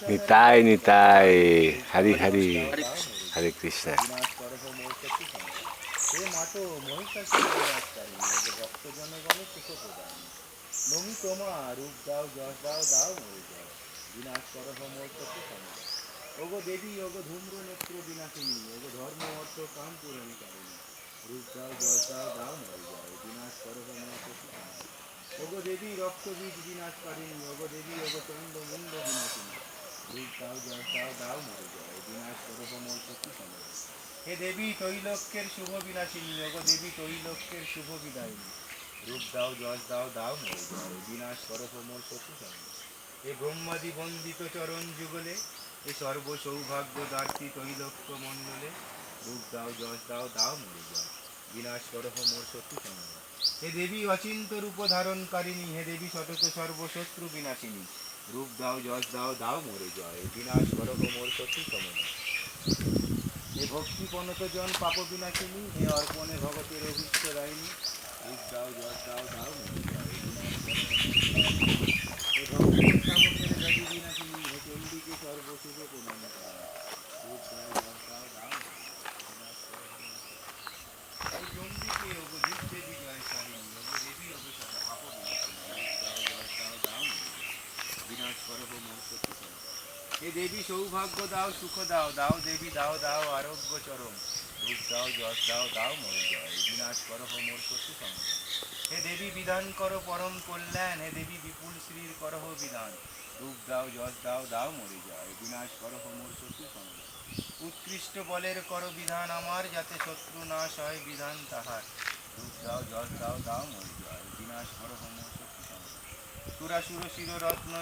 নিতাই নিতাই, হরি হরি, হরে কৃষ্ণ। হে মাতো মহিষাসুর বিনাশকারিণী, ওগো ভক্ত জনগণ সুখ প্রদায়িনী, নমি তোমার রূপ দাও যশ দাও দাও মরে যাও, বিনাশ করহ মোর শত্রু সমাজ। ওগো দেবী ওগো ধূম্র নেত্র বিনাশিনী, ওগো ধর্ম অর্থ কাম পূরণকারিণী, রূপ দাও যশ দাও দাও মরে যাও, বিনাশ করহ মোর শত্রু সমাজ। ওগো দেবী রক্ত বীজ বিনাশকারিণী, ওগো দেবী ওগো চন্ড মুন্ড বিনাশিনী, রূপ দাও যশ দাও দাও মরে যাও, বিনাশ করহ মোর শত্রু সমাজ। হে দেবী তৈলক্যের শুভ বিনাশিনী, ওগো দেবী তৈলক্যের শুভ বিদায়িনী, রূপ দাও যশ দাও দাও মরে যাও, বিনাশ করহ মোর শত্রু সমাজ। হে ব্রহ্মাদি বন্দিত চরণ যুগলে, এ সর্ব সৌভাগ্য দার্থী তৈলক্য মণ্ডলে, রূপ দাও যশ দাও দাও মরে যাও, বিনাশ করহ মোর শত্রু সমাজ। হে দেবী অচিন্ত রূপ ধারণকারিণী, হে দেবী সতত সর্বশত্রু বিনাশিনী, রূপ দাও যশ দাও দাও মরে যায়, বিনাশ করহ মোর শত্রু সমাজ। হে ভক্তি পনত জন পাপ বিনাশিনী, হে অর্পণে ভগতের অভীষ্ট দায়িনী, রূপ দাও যশ দাও দাও মরে যায়, বিনাশ করহ মোর শত্রু সমাজ। হে ভক্তের শাবকের ব্যাধি বিনাশিনী, হে চণ্ডীকে সর্বশুভ প্রদানকারিণী, রূপ দাও যশ দাও দাও মরে যায়, বিনাশ করহ মোর শত্রু সমাজ। হে চণ্ডীকে ওগো যুদ্ধে বিজয়কারিণী, ওগো দেবী ওগো সদা পাপ বিনাশিনী, রূপ দাও যশ দাও দাও মরে যায়, বিনাশ করহ মোর শত্রু সমাজ। হে দেবী সৌভাগ্য দাও সুখ দাও, দাও দেবী দাও দাও আরোগ্য চরম, রূপ দাও যশ দাও দাও মরে যায়, বিনাশ করহ মোর শত্রু সমাজ। হে দেবী বিধান করো পরম কল্যাণ, হে দেবী বিপুল শ্রীর করহ বিধান, রূপ দাও যশ দাও দাও মরে যায়, বিনাশ করহ মোর শত্রু সমাজ। উৎকৃষ্ট বলের করো বিধান আমার, যাতে শত্রু নাশ হয় বিধান তাহার, রূপ দাও যশ দাও দাও মরে যায়, বিনাশ করহ মোর শত্রু সমাজ। সুরাসুর শির রত্ন